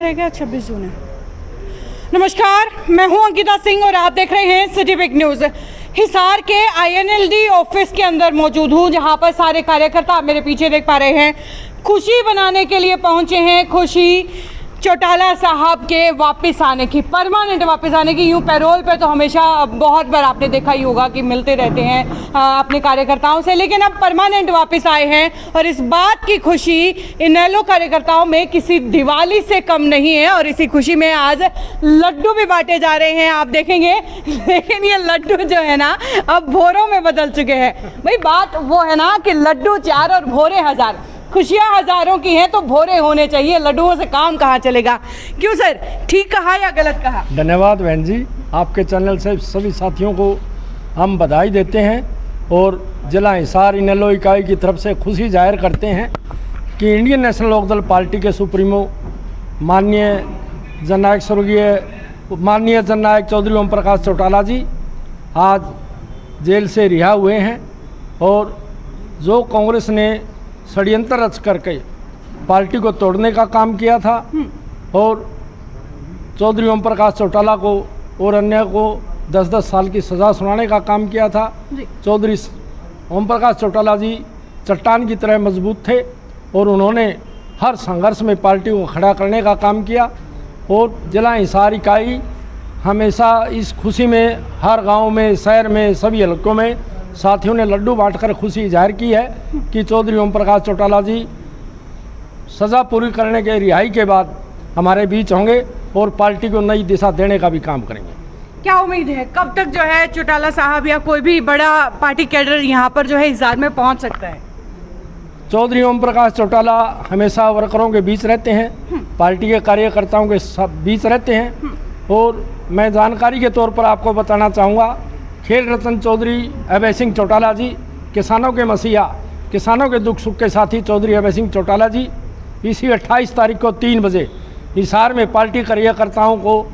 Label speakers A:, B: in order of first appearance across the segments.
A: रहेगा 26 जून है। नमस्कार, मैं हूं अंकिता सिंह और आप देख रहे हैं सिटी बिग न्यूज़। हिसार के INLD ऑफिस के अंदर मौजूद हूं, जहां पर सारे कार्यकर्ता आप मेरे पीछे देख पा रहे हैं, खुशी बनाने के लिए पहुंचे हैं। खुशी चौटाला साहब के वापस आने की, परमानेंट वापस आने की। यूँ पैरोल पे तो हमेशा बहुत बार आपने देखा ही होगा कि मिलते रहते हैं अपने कार्यकर्ताओं से, लेकिन अब परमानेंट वापस आए हैं और इस बात की खुशी इनेलो कार्यकर्ताओं में किसी दिवाली से कम नहीं है। और इसी खुशी में आज लड्डू भी बांटे जा रहे हैं, आप देखेंगे। लेकिन ये लड्डू जो है ना, अब भोरों में बदल चुके हैं। भाई बात वो है ना कि लड्डू 4 और भोरे 1000। खुशियाँ हजारों की हैं तो भोरे होने चाहिए, लड्डुओं से काम कहाँ चलेगा। क्यों सर, ठीक कहा या गलत कहा?
B: धन्यवाद बहन जी, आपके चैनल से सभी साथियों को हम बधाई देते हैं और जिला हिसार इनेलो इकाई की तरफ से खुशी जाहिर करते हैं कि इंडियन नेशनल लोकदल पार्टी के सुप्रीमो माननीय जननायक चौधरी ओम प्रकाश चौटाला जी आज जेल से रिहा हुए हैं। और जो कांग्रेस ने षड्यंत्र रच करके पार्टी को तोड़ने का काम किया था और चौधरी ओम प्रकाश चौटाला को और अन्य को 10-10 साल की सज़ा सुनाने का काम किया था। चौधरी ओम प्रकाश चौटाला जी चट्टान की तरह मजबूत थे और उन्होंने हर संघर्ष में पार्टी को खड़ा करने का काम किया। और जिला हिसार इकाई हमेशा इस खुशी में हर गांव में, शहर में, सभी हलकों में साथियों ने लड्डू बांटकर खुशी जाहिर की है कि चौधरी ओम प्रकाश चौटाला जी सज़ा पूरी करने के रिहाई के बाद हमारे बीच होंगे और पार्टी को नई दिशा देने का भी काम करेंगे।
A: क्या उम्मीद है, कब तक जो है चौटाला साहब या कोई भी बड़ा पार्टी कैडर यहाँ पर जो है हिसार में पहुँच सकता है?
B: चौधरी ओम प्रकाश चौटाला हमेशा वर्करों के बीच रहते हैं, पार्टी के कार्यकर्ताओं के बीच रहते हैं। और मैं जानकारी के तौर पर आपको बताना चाहूँगा, खेल रत्न चौधरी अभय सिंह चौटाला जी, किसानों के मसीहा, किसानों के दुख सुख के साथी चौधरी अभय सिंह चौटाला जी इसी 28 तारीख को 3 बजे हिसार में पार्टी कार्यकर्ताओं को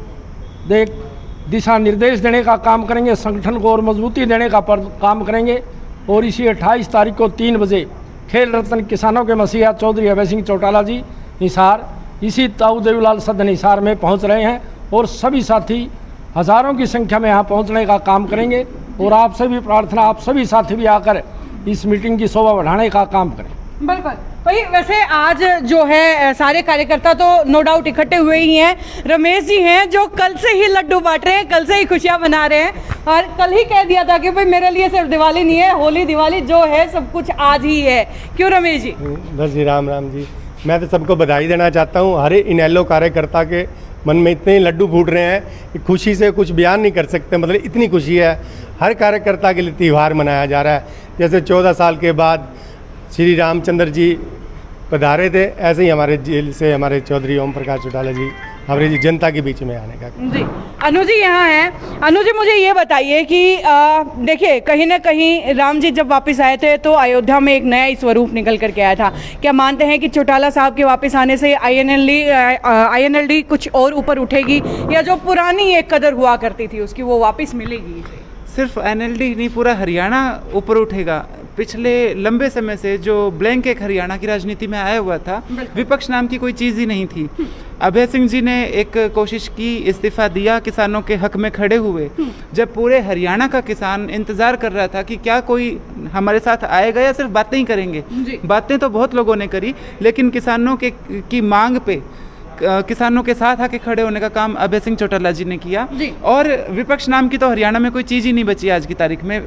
B: दिशा निर्देश देने का काम करेंगे, संगठन को और मजबूती देने का काम करेंगे। और इसी 28 तारीख को 3 बजे खेल रत्न किसानों के मसीहा चौधरी अभय सिंह चौटाला जी हिसार इसी ताऊ देवीलाल सदन हिसार में पहुंच रहे हैं और सभी साथी हजारों की संख्या में यहाँ पहुँचने का काम करेंगे। और आपसे भी प्रार्थना, आप सभी साथी भी आकर इस मीटिंग की शोभा बढ़ाने का काम करें।
A: बिल्कुल भाई, वैसे आज जो है सारे कार्यकर्ता तो नो डाउट इकट्ठे हुए ही हैं। रमेश जी हैं जो कल से ही लड्डू बांट रहे हैं, कल से ही खुशियां मना रहे हैं और कल ही कह दिया था कि भाई मेरे लिए सिर्फ दिवाली नहीं है, होली दिवाली जो है सब कुछ आज ही है। क्यों रमेश जी?
C: बस जी, राम राम जी। मैं तो सबको बधाई देना चाहता हूँ। हर इनेलो कार्यकर्ता के मन में इतने लड्डू फूट रहे हैं कि खुशी से कुछ बयान नहीं कर सकते। मतलब इतनी खुशी है, हर कार्यकर्ता के लिए त्यौहार मनाया जा रहा है। जैसे 14 साल के बाद श्री रामचंद्र जी पधारे थे, ऐसे ही हमारे जेल से हमारे चौधरी ओम प्रकाश चौटाला जी हमारे जी जनता के बीच में आने का।
A: जी अनु जी यहाँ हैं। अनु जी मुझे ये बताइए कि देखिए कहीं ना कहीं राम जी जब वापस आए थे तो अयोध्या में एक नया ही स्वरूप निकल करके आया था। क्या मानते हैं कि चौटाला साहब के वापस आने से INLD कुछ और ऊपर उठेगी या जो पुरानी एक कदर हुआ करती थी उसकी वो वापस मिलेगी?
D: सिर्फ INLD नहीं, पूरा हरियाणा ऊपर उठेगा। पिछले लंबे समय से जो ब्लैंक एक हरियाणा की राजनीति में आया हुआ था, विपक्ष नाम की कोई चीज़ ही नहीं थी। अभय सिंह जी ने एक कोशिश की, इस्तीफा दिया, किसानों के हक में खड़े हुए। जब पूरे हरियाणा का किसान इंतज़ार कर रहा था कि क्या कोई हमारे साथ आएगा या सिर्फ बातें ही करेंगे। बातें तो बहुत लोगों ने करी, लेकिन किसानों की मांग पे किसानों के साथ आके खड़े होने का काम अभय सिंह चौटाला जी ने किया। और विपक्ष नाम की तो हरियाणा में कोई चीज़ ही नहीं बची आज की तारीख में।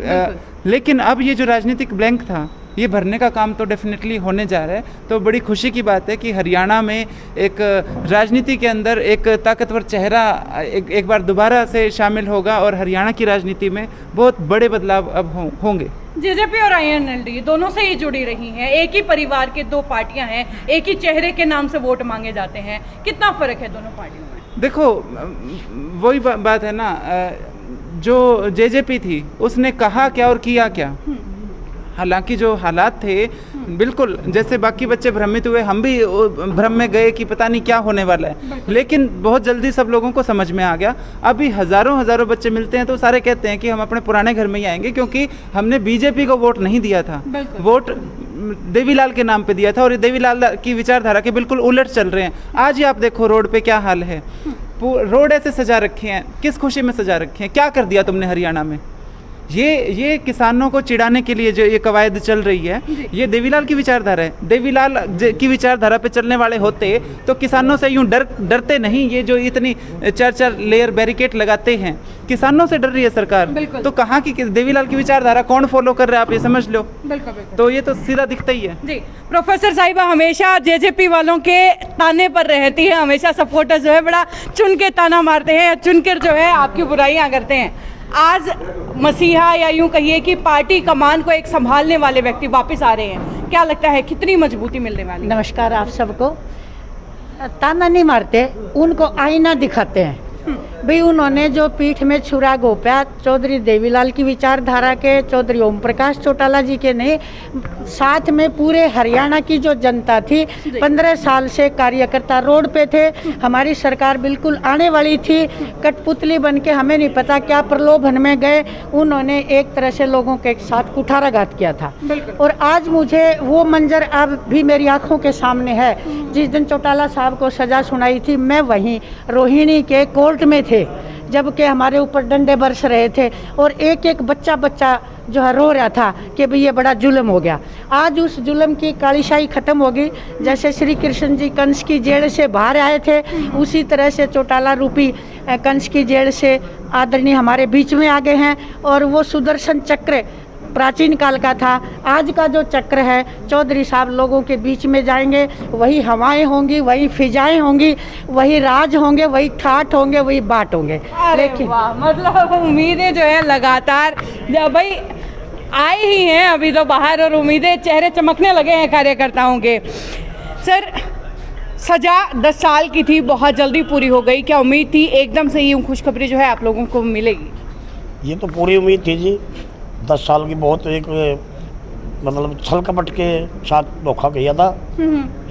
D: लेकिन अब ये जो राजनीतिक ब्लैंक था, ये भरने का काम तो डेफिनेटली होने जा रहा है। तो बड़ी खुशी की बात है कि हरियाणा में एक राजनीति के अंदर एक ताकतवर चेहरा एक बार दोबारा से शामिल होगा और हरियाणा की राजनीति में बहुत बड़े बदलाव अब होंगे।
A: JJP और INLD दोनों से ही जुड़ी रही हैं, एक ही परिवार के दो पार्टियां हैं, एक ही चेहरे के नाम से वोट मांगे जाते हैं। कितना फर्क है दोनों पार्टियों में?
D: देखो वही बात है ना, जो JJP थी उसने कहा क्या और किया क्या। हालांकि जो हालात थे बिल्कुल जैसे बाकी बच्चे भ्रमित हुए, हम भी भ्रम में गए कि पता नहीं क्या होने वाला है, लेकिन बहुत जल्दी सब लोगों को समझ में आ गया। अभी हज़ारों बच्चे मिलते हैं तो सारे कहते हैं कि हम अपने पुराने घर में ही आएंगे, क्योंकि हमने बीजेपी को वोट नहीं दिया था। वोट देवीलाल के नाम पे दिया था और ये देवीलाल की विचारधारा के बिल्कुल उलट चल रहे हैं। आज ही आप देखो रोड पे क्या हाल है, रोड ऐसे सजा रखे हैं, किस खुशी में सजा रखे हैं? क्या कर दिया तुमने हरियाणा में? ये किसानों को चिढ़ाने के लिए जो ये कवायद चल रही है, ये देवीलाल की विचारधारा है। देवीलाल की विचारधारा पे चलने वाले होते तो किसानों से यूं डरते नहीं। ये जो इतनी 4-4 लेयर बैरिकेड लगाते हैं, किसानों से डर रही है सरकार। तो कहाँ की देवीलाल की विचारधारा कौन फॉलो कर रहा है, आप ये समझ लो। तो ये तो सीधा दिखता ही है।
A: जी प्रोफेसर साहिबा हमेशा जेजेपी वालों के ताने पर रहती है, हमेशा सपोर्टर जो है बड़ा चुन के ताना मारते हैं, चुनकर जो है आपकी बुराइयां करते हैं। आज मसीहा या यूं कहिए कि पार्टी कमान को एक संभालने वाले व्यक्ति वापस आ रहे हैं, क्या लगता है कितनी मजबूती मिलने वाली?
E: नमस्कार आप सबको। ताना नहीं मारते, उनको आईना दिखाते हैं। भाई उन्होंने जो पीठ में छुरा घोंपा, चौधरी देवीलाल की विचारधारा के, चौधरी ओम प्रकाश चौटाला जी के नहीं, साथ में पूरे हरियाणा की जो जनता थी, 15 साल से कार्यकर्ता रोड पे थे। हमारी सरकार बिल्कुल आने वाली थी, कठपुतली बन के हमें नहीं पता क्या प्रलोभन में गए, उन्होंने एक तरह से लोगों के साथ कुठाराघात किया था। और आज मुझे वो मंजर अब भी मेरी आंखों के सामने है। जिस दिन चौटाला साहब को सजा सुनाई थी, मैं वहीं रोहिणी के कोर्ट में थे, जबकि हमारे ऊपर डंडे बरस रहे थे और एक एक बच्चा जो है रो रहा था कि भाई ये बड़ा जुल्म हो गया। आज उस जुल्म की कालीशाही खत्म होगी। जैसे श्री कृष्ण जी कंस की जेल से बाहर आए थे, उसी तरह से चौटाला रूपी कंस की जेल से आदरणीय हमारे बीच में आ गए हैं। और वो सुदर्शन चक्र प्राचीन काल का था, आज का जो चक्र है, चौधरी साहब लोगों के बीच में जाएंगे, वही हवाएं होंगी, वही फिजाएं होंगी, वही राज होंगे, वही ठाठ होंगे, वही बाट होंगे।
A: लेकिन मतलब उम्मीदें जो है लगातार भाई आए ही हैं अभी तो बाहर, और उम्मीदें चेहरे चमकने लगे हैं कार्यकर्ताओं के। सर सजा 10 साल की थी, बहुत जल्दी पूरी हो गई, क्या उम्मीद थी एकदम से ये खुशखबरी जो है आप लोगों को मिलेगी?
F: ये तो पूरी उम्मीद थी जी। 10 साल की बहुत एक मतलब छल कपट के साथ धोखा किया था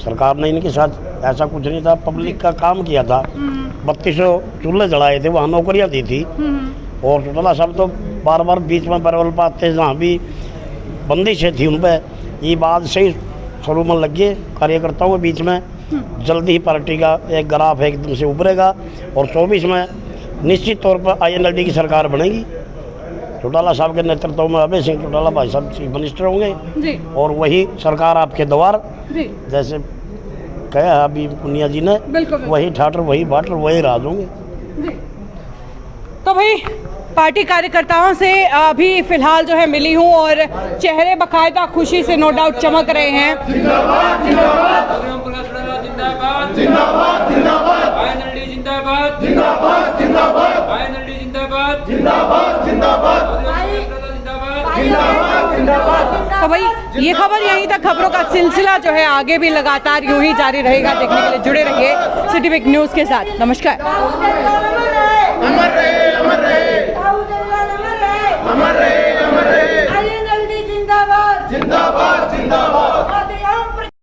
F: सरकार ने इनके साथ, ऐसा कुछ नहीं था। पब्लिक का काम किया था, 3200 चूल्हे जलाए थे, वहाँ नौकरियाँ दी थी। और चौटाला साहब तो बार बार बीच में पैरोल पर आते, जहाँ भी बंदिशें थी उन पर, ये बात से ही शुरू में लग गए कार्यकर्ताओं के बीच में। जल्दी ही पार्टी का एक ग्राफ एकदम से उभरेगा और 24 में निश्चित तौर पर INLD की सरकार बनेगी। चौटाला साहब के नेतृत्व में अभय सिंह चौटाला भाई साहब चीफ मिनिस्टर होंगे
A: जी।
F: और वही सरकार आपके द्वार
A: जी।
F: जैसे कहा अभी पुनिया जी ने, वही ठाटर, वही बाटर, वही राज होंगे।
A: तो भाई पार्टी कार्यकर्ताओं से अभी फिलहाल जो है मिली हूँ और चेहरे बाकायदा खुशी से नो डाउट चमक रहे हैं।
G: जिंदाबाद जिंदाबाद जिंदाबाद जिंदाबाद जिंदाबाद INLD जिंदाबाद जिंदाबाद जिंदाबाद INLD जिंदाबाद जिंदाबाद जिंदाबाद जिंदाबाद जिंदाबाद।
A: तो भाई ये खबर यहीं तक, खबरों का सिलसिला जो है आगे भी लगातार यूं ही जारी रहेगा। देखने के लिए जुड़े रहिए सिटी वीक न्यूज़ के साथ। नमस्कार।
G: अमर रहे अमर रहे अमर रहे अमर रहे INLD जिंदाबाद जिंदाबाद जिंदाबाद।